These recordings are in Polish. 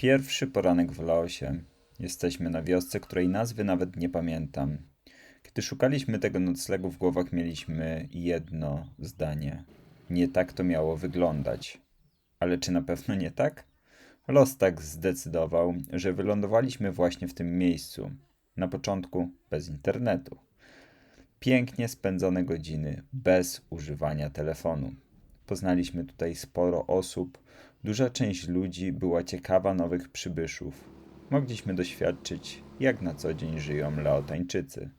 Pierwszy poranek w Laosie. Jesteśmy na wiosce, której nazwy nawet nie pamiętam. Kiedy szukaliśmy tego noclegu, w głowach mieliśmy jedno zdanie. Nie tak to miało wyglądać. Ale czy na pewno nie tak? Los tak zdecydował, że wylądowaliśmy właśnie w tym miejscu. Na początku bez internetu. Pięknie spędzone godziny bez używania telefonu. Poznaliśmy tutaj sporo osób. Duża część ludzi była ciekawa nowych przybyszów. Mogliśmy doświadczyć, jak na co dzień żyją Laotańczycy.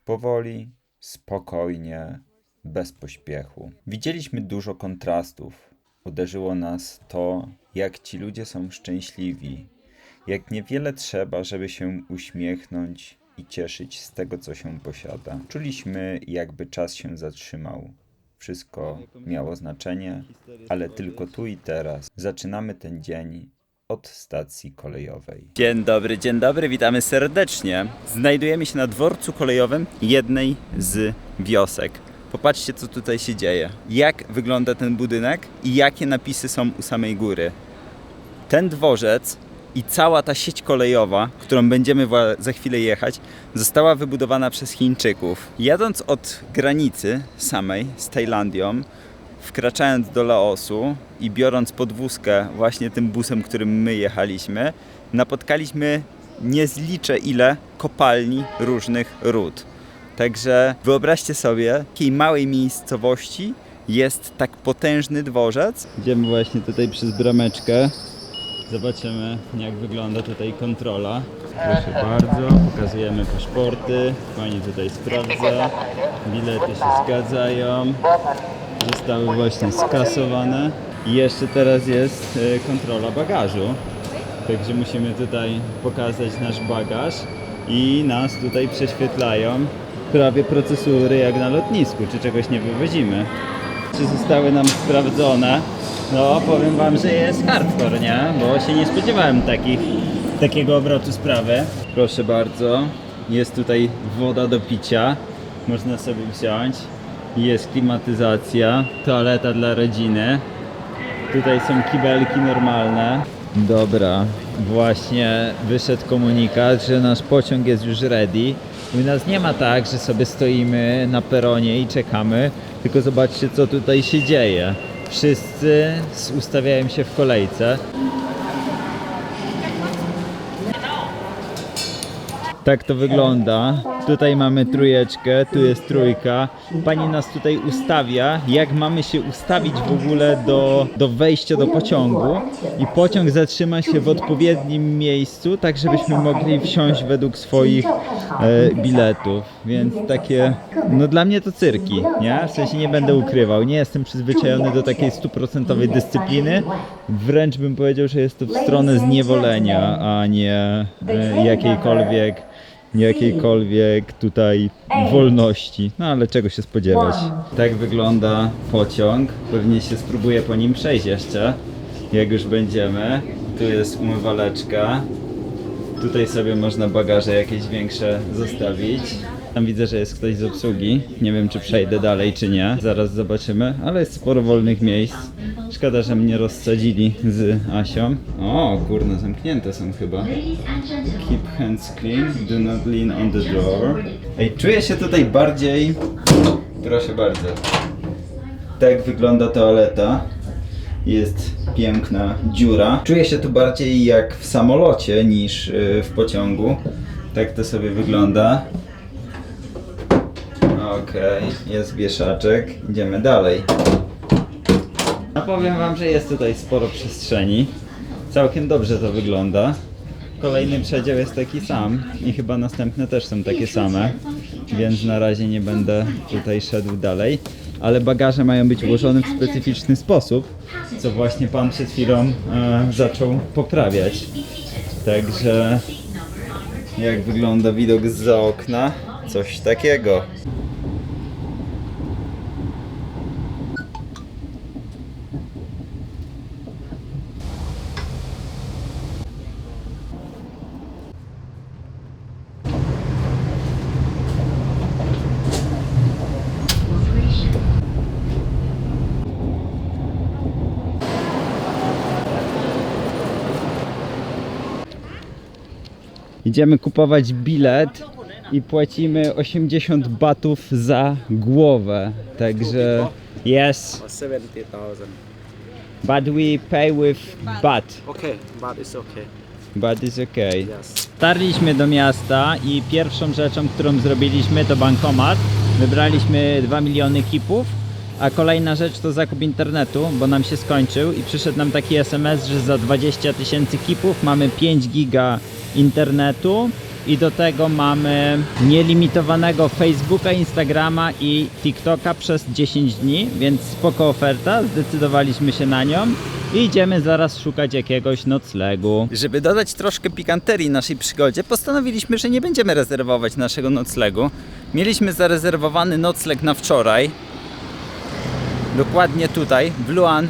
Powoli, spokojnie, bez pośpiechu. Widzieliśmy dużo kontrastów. Uderzyło nas to, jak ci ludzie są szczęśliwi. Jak niewiele trzeba, żeby się uśmiechnąć i cieszyć z tego, co się posiada. Czuliśmy, jakby czas się zatrzymał. Wszystko miało znaczenie, ale tylko tu i teraz. Zaczynamy ten dzień od stacji kolejowej. Dzień dobry, witamy serdecznie. Znajdujemy się na dworcu kolejowym jednej z wiosek. Popatrzcie, co tutaj się dzieje. Jak wygląda ten budynek i jakie napisy są u samej góry. Ten dworzec i cała ta sieć kolejowa, którą będziemy za chwilę jechać, została wybudowana przez Chińczyków. Jadąc od granicy samej z Tajlandią, wkraczając do Laosu i biorąc podwózkę właśnie tym busem, którym my jechaliśmy, napotkaliśmy nie zliczę ile kopalni różnych ród. Także wyobraźcie sobie, w takiej małej miejscowości jest tak potężny dworzec. Idziemy właśnie tutaj przez brameczkę. Zobaczymy, jak wygląda tutaj kontrola. Proszę bardzo, pokazujemy paszporty. Pani tutaj sprawdza. Bilety się zgadzają. Zostały właśnie skasowane. I jeszcze teraz jest kontrola bagażu. Także musimy tutaj pokazać nasz bagaż. I nas tutaj prześwietlają prawie procesury jak na lotnisku, czy czegoś nie wywozimy. Czy zostały nam sprawdzone? No, powiem wam, że jest hardcore, nie? Bo się nie spodziewałem takiego obrotu sprawy. Proszę bardzo, jest tutaj woda do picia. Można sobie wziąć. Jest klimatyzacja, toaleta dla rodziny. Tutaj są kibelki normalne. Dobra, właśnie wyszedł komunikat, że nasz pociąg jest już ready. U nas nie ma tak, że sobie stoimy na peronie i czekamy, tylko zobaczcie, co tutaj się dzieje. Wszyscy ustawiają się w kolejce. Tak to wygląda. Tutaj mamy trójeczkę, tu jest trójka. Pani nas tutaj ustawia, jak mamy się ustawić w ogóle do wejścia do pociągu. I pociąg zatrzyma się w odpowiednim miejscu, tak żebyśmy mogli wsiąść według swoich biletów. Więc takie, no dla mnie to cyrki, nie? W sensie nie będę ukrywał. Nie jestem przyzwyczajony do takiej 100% dyscypliny. Wręcz bym powiedział, że jest to w stronę zniewolenia, a nie jakiejkolwiek tutaj wolności. No ale czego się spodziewać. Tak wygląda pociąg. Pewnie się spróbuję po nim przejść jeszcze, jak już będziemy. Tu jest umywaleczka. Tutaj sobie można bagaże jakieś większe zostawić. Tam widzę, że jest ktoś z obsługi. Nie wiem, czy przejdę dalej, czy nie. Zaraz zobaczymy, ale jest sporo wolnych miejsc. Szkoda, że mnie rozsadzili z Asią. O, kurno, zamknięte są chyba. Keep hands clean, do not lean on the door. Ej, czuję się tutaj bardziej... Proszę bardzo. Tak wygląda toaleta. Jest piękna dziura. Czuję się tu bardziej jak w samolocie niż w pociągu. Tak to sobie wygląda. Okej, jest wieszaczek. Idziemy dalej. No powiem wam, że jest tutaj sporo przestrzeni. Całkiem dobrze to wygląda. Kolejny przedział jest taki sam i chyba następne też są takie same. Więc na razie nie będę tutaj szedł dalej. Ale bagaże mają być ułożone w specyficzny sposób, co właśnie pan przed chwilą zaczął poprawiać. Także jak wygląda widok zza okna? Coś takiego. Idziemy kupować bilet i płacimy 80 batów za głowę. Także yes, 70,000. but we pay with bat. Okay, but it's okay. But is okay. Yes. Dotarliśmy do miasta i pierwszą rzeczą, którą zrobiliśmy, to bankomat. Wybraliśmy 2 miliony kipów, a kolejna rzecz to zakup internetu, bo nam się skończył i przyszedł nam taki SMS, że za 20 000 kipów mamy 5 giga internetu i do tego mamy nielimitowanego Facebooka, Instagrama i TikToka przez 10 dni, więc spoko oferta, zdecydowaliśmy się na nią i idziemy zaraz szukać jakiegoś noclegu. Żeby dodać troszkę pikanterii naszej przygodzie, postanowiliśmy, że nie będziemy rezerwować naszego noclegu. Mieliśmy zarezerwowany nocleg na wczoraj, dokładnie tutaj, w Luan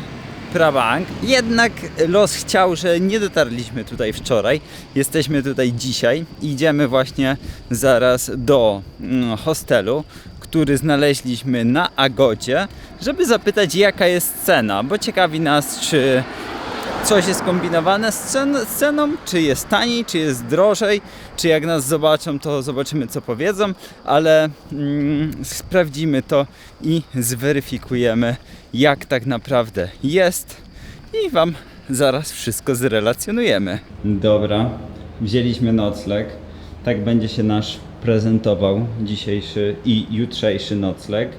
Prabang. Jednak los chciał, że nie dotarliśmy tutaj wczoraj. Jesteśmy tutaj dzisiaj. Idziemy właśnie zaraz do hostelu, który znaleźliśmy na Agodzie, żeby zapytać, jaka jest cena, bo ciekawi nas, czy coś jest kombinowane z ceną, czy jest taniej, czy jest drożej, czy jak nas zobaczą, to zobaczymy, co powiedzą, ale sprawdzimy to i zweryfikujemy, jak tak naprawdę jest i Wam zaraz wszystko zrelacjonujemy. Dobra, wzięliśmy nocleg. Tak będzie się nasz prezentował dzisiejszy i jutrzejszy nocleg.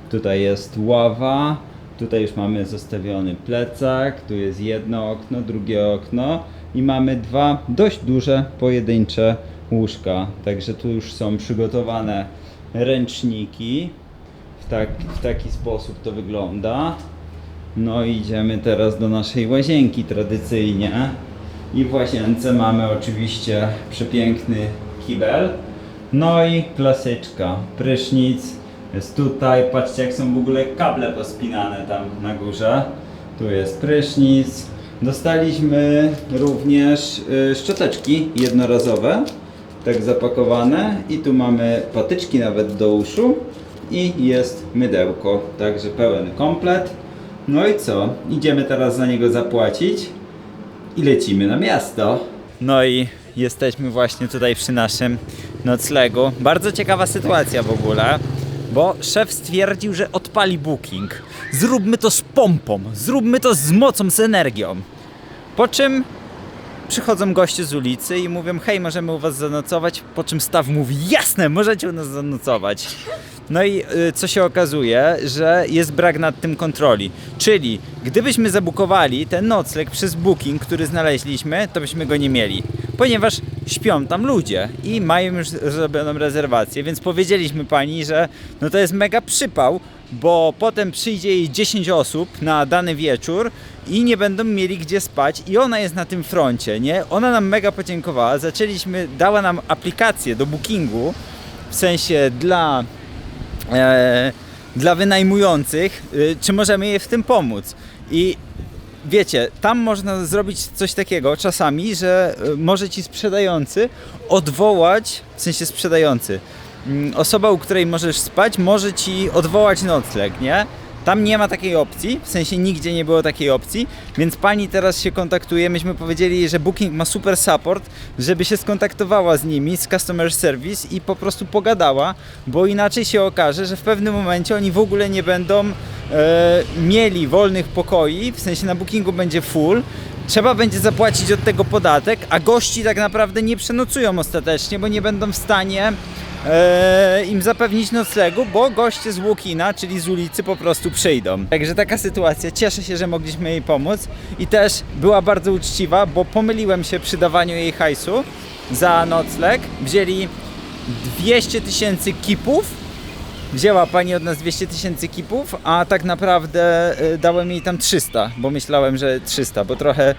Tutaj jest ława. Tutaj już mamy zostawiony plecak, tu jest jedno okno, drugie okno i mamy 2 dość duże pojedyncze łóżka. Także tu już są przygotowane ręczniki. W taki sposób to wygląda. No i idziemy teraz do naszej łazienki tradycyjnie. I w łazience mamy oczywiście przepiękny kibel. No i klasyczka, prysznic. Jest tutaj, patrzcie jak są w ogóle kable pospinane tam na górze. Tu jest prysznic. Dostaliśmy również szczoteczki jednorazowe, tak zapakowane. I tu mamy patyczki nawet do uszu. I jest mydełko, także pełen komplet. No i co? Idziemy teraz za niego zapłacić i lecimy na miasto. No i jesteśmy właśnie tutaj przy naszym noclegu. Bardzo ciekawa sytuacja w ogóle, bo szef stwierdził, że odpali booking. Zróbmy to z pompą, zróbmy to z mocą, z energią. Po czym przychodzą goście z ulicy i mówią, hej, możemy u was zanocować, po czym staw mówi, jasne, możecie u nas zanocować. No i co się okazuje, że jest brak nad tym kontroli. Czyli gdybyśmy zabukowali ten nocleg przez booking, który znaleźliśmy, to byśmy go nie mieli. Ponieważ śpią tam ludzie i mają już zrobioną rezerwację, więc powiedzieliśmy pani, że no to jest mega przypał, bo potem przyjdzie jej 10 osób na dany wieczór i nie będą mieli gdzie spać i ona jest na tym froncie, nie? Ona nam mega podziękowała, dała nam aplikację do bookingu, w sensie dla wynajmujących, czy możemy jej w tym pomóc. I wiecie, tam można zrobić coś takiego czasami, że może ci sprzedający odwołać, w sensie sprzedający, osoba, u której możesz spać, może ci odwołać nocleg, nie? Tam nie ma takiej opcji, w sensie nigdzie nie było takiej opcji, więc pani teraz się kontaktuje, myśmy powiedzieli jej, że Booking ma super support, żeby się skontaktowała z nimi, z customer service i po prostu pogadała, bo inaczej się okaże, że w pewnym momencie oni w ogóle nie będą mieli wolnych pokoi, w sensie na Bookingu będzie full, trzeba będzie zapłacić od tego podatek, a gości tak naprawdę nie przenocują ostatecznie, bo nie będą w stanie im zapewnić noclegu, bo goście z walk-ina, czyli z ulicy, po prostu przyjdą. Także taka sytuacja, cieszę się, że mogliśmy jej pomóc i też była bardzo uczciwa, bo pomyliłem się przy dawaniu jej hajsu za nocleg. Wzięli 200 000 kipów, wzięła pani od nas 200 000 kipów, a tak naprawdę dałem jej tam 300, bo myślałem, że 300, bo trochę,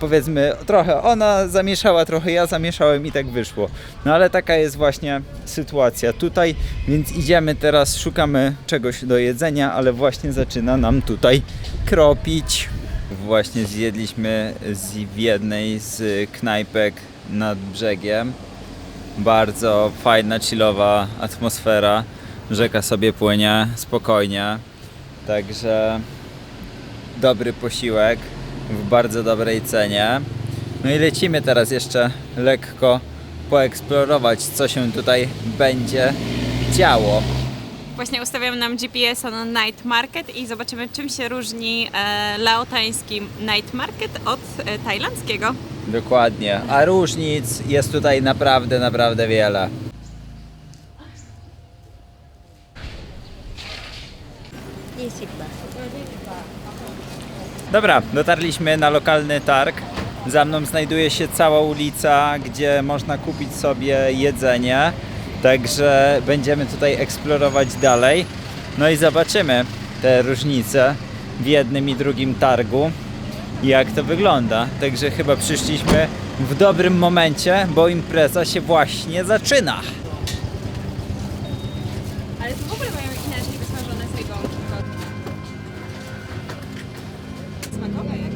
powiedzmy, trochę ona zamieszała, trochę ja zamieszałem i tak wyszło. No ale taka jest właśnie sytuacja tutaj, więc idziemy teraz, szukamy czegoś do jedzenia, ale właśnie zaczyna nam tutaj kropić. Właśnie zjedliśmy w jednej z knajpek nad brzegiem. Bardzo fajna, chillowa atmosfera. Rzeka sobie płynie spokojnie. Także dobry posiłek w bardzo dobrej cenie. No i lecimy teraz jeszcze lekko poeksplorować, co się tutaj będzie działo. Właśnie ustawiam nam GPS-a na night market i zobaczymy, czym się różni laotański night market od tajlandzkiego. Dokładnie, a różnic jest tutaj naprawdę wiele. Dobra, dotarliśmy na lokalny targ. Za mną znajduje się cała ulica, gdzie można kupić sobie jedzenie. Także będziemy tutaj eksplorować dalej. No i zobaczymy te różnice w jednym i drugim targu, jak to wygląda. Także chyba przyszliśmy w dobrym momencie, bo impreza się właśnie zaczyna. Ale tu w ogóle mają inaczej wysmażone sejgonki. Smakowe jak?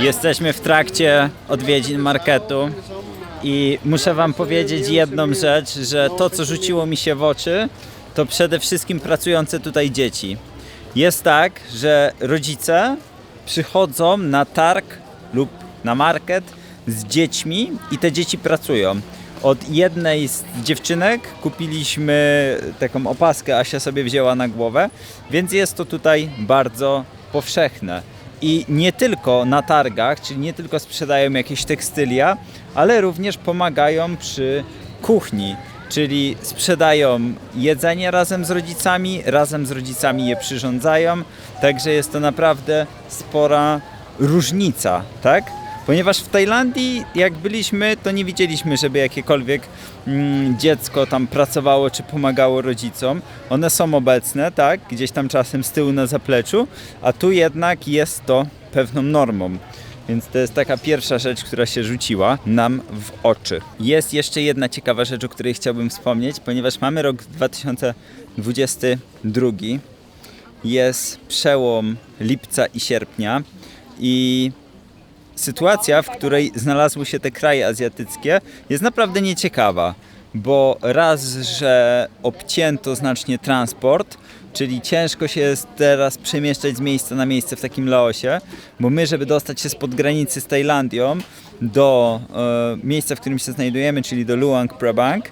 Jesteśmy w trakcie odwiedzin marketu i muszę wam powiedzieć jedną rzecz, że to, co rzuciło mi się w oczy, to przede wszystkim pracujące tutaj dzieci. Jest tak, że rodzice przychodzą na targ lub na market z dziećmi i te dzieci pracują. Od jednej z dziewczynek kupiliśmy taką opaskę, Asia sobie wzięła na głowę, więc jest to tutaj bardzo powszechne. I nie tylko na targach, czyli nie tylko sprzedają jakieś tekstylia, ale również pomagają przy kuchni, czyli sprzedają jedzenie razem z rodzicami je przyrządzają, także jest to naprawdę spora różnica, tak? Ponieważ w Tajlandii, jak byliśmy, to nie widzieliśmy, żeby jakiekolwiek dziecko tam pracowało czy pomagało rodzicom. One są obecne, tak, gdzieś tam czasem z tyłu na zapleczu, a tu jednak jest to pewną normą. Więc to jest taka pierwsza rzecz, która się rzuciła nam w oczy. Jest jeszcze jedna ciekawa rzecz, o której chciałbym wspomnieć, ponieważ mamy rok 2022, jest przełom lipca i sierpnia i sytuacja, w której znalazły się te kraje azjatyckie, jest naprawdę nieciekawa, bo raz, że obcięto znacznie transport, czyli ciężko się jest teraz przemieszczać z miejsca na miejsce w takim Laosie, bo my, żeby dostać się spod granicy z Tajlandią do miejsca, w którym się znajdujemy, czyli do Luang Prabang,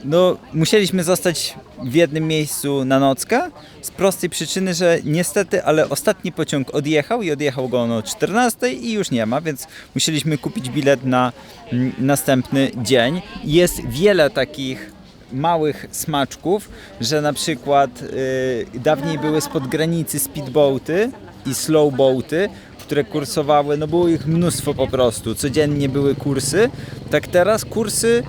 no, musieliśmy zostać w jednym miejscu na nockę z prostej przyczyny, że niestety, ale ostatni pociąg odjechał i odjechał go o 14 i już nie ma, więc musieliśmy kupić bilet na następny dzień. Jest wiele takich małych smaczków, że na przykład dawniej były spod granicy speedboaty i slowboaty, które kursowały, no było ich mnóstwo po prostu, codziennie były kursy, tak teraz kursy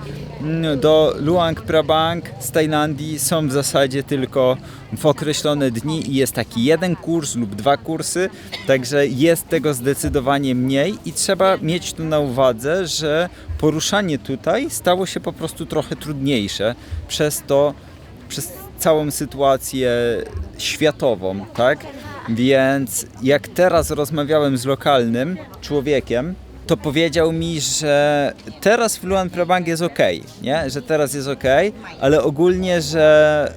do Luang Prabang z Tajlandii są w zasadzie tylko w określone dni i jest taki jeden kurs lub dwa kursy, także jest tego zdecydowanie mniej i trzeba mieć tu na uwadze, że poruszanie tutaj stało się po prostu trochę trudniejsze przez całą sytuację światową, tak? Więc jak teraz rozmawiałem z lokalnym człowiekiem, to powiedział mi, że teraz w Luang Prabang jest okej, nie? Że teraz jest okej, ale ogólnie, że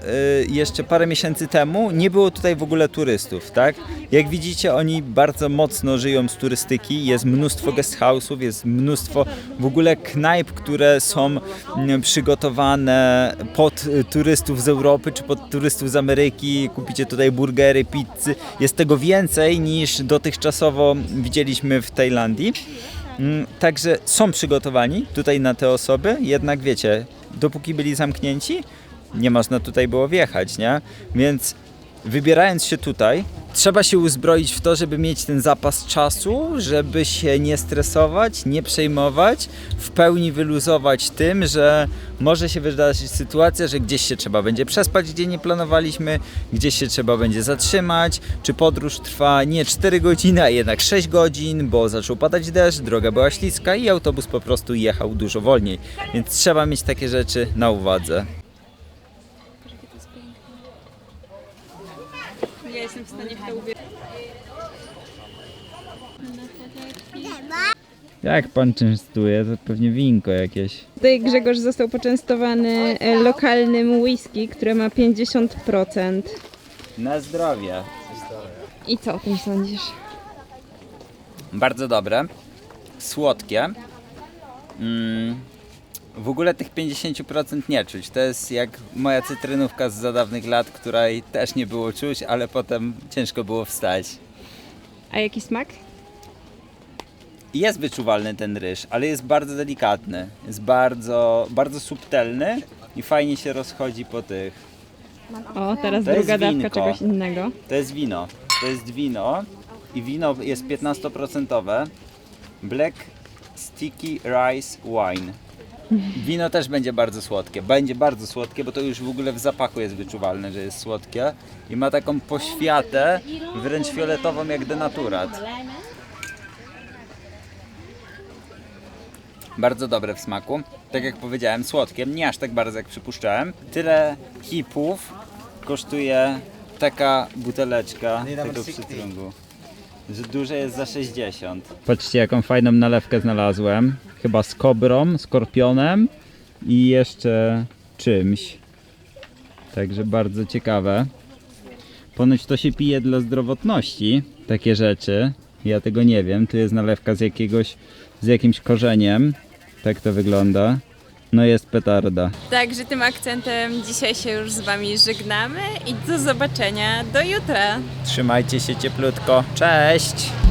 jeszcze parę miesięcy temu nie było tutaj w ogóle turystów, tak? Jak widzicie, oni bardzo mocno żyją z turystyki, jest mnóstwo guest house'ów, jest mnóstwo w ogóle knajp, które są przygotowane pod turystów z Europy czy pod turystów z Ameryki, kupicie tutaj burgery, pizzy, jest tego więcej niż dotychczasowo widzieliśmy w Tajlandii. Także są przygotowani tutaj na te osoby, jednak wiecie, dopóki byli zamknięci, nie można tutaj było wjechać, nie? Więc Wybierając się tutaj, trzeba się uzbroić w to, żeby mieć ten zapas czasu, żeby się nie stresować, nie przejmować, w pełni wyluzować tym, że może się wydarzyć sytuacja, że gdzieś się trzeba będzie przespać, gdzie nie planowaliśmy, gdzieś się trzeba będzie zatrzymać, czy podróż trwa nie 4 godziny, a jednak 6 godzin, bo zaczął padać deszcz, droga była śliska i autobus po prostu jechał dużo wolniej. Więc trzeba mieć takie rzeczy na uwadze. Ja jestem w stanie w to uwierzyć. Jak pan częstuje? To pewnie winko jakieś. Tutaj Grzegorz został poczęstowany lokalnym whisky, które ma 50%. Na zdrowie. I co o tym sądzisz? Bardzo dobre. Słodkie. W ogóle tych 50% nie czuć. To jest jak moja cytrynówka z za dawnych lat, której też nie było czuć, ale potem ciężko było wstać. A jaki smak? Jest wyczuwalny ten ryż, ale jest bardzo delikatny. Jest bardzo, bardzo subtelny i fajnie się rozchodzi po tych. O, teraz To jest druga dawka winko. czegoś innego. To jest wino. To jest wino i wino jest 15%. Black Sticky Rice Wine. Wino też będzie bardzo słodkie. Będzie bardzo słodkie, bo to już w ogóle w zapachu jest wyczuwalne, że jest słodkie. I ma taką poświatę, wręcz fioletową jak denaturat. Bardzo dobre w smaku. Tak jak powiedziałem, słodkie. Nie aż tak bardzo jak przypuszczałem. Tyle hipów kosztuje taka buteleczka tego przytrunku. Że duże jest za 60. Patrzcie, jaką fajną nalewkę znalazłem. Chyba z kobrą, skorpionem i jeszcze czymś. Także bardzo ciekawe. Ponoć to się pije dla zdrowotności, takie rzeczy. Ja tego nie wiem. Tu jest nalewka z jakimś korzeniem. Tak to wygląda. No jest petarda. Także tym akcentem dzisiaj się już z Wami żegnamy i do zobaczenia do jutra. Trzymajcie się cieplutko. Cześć!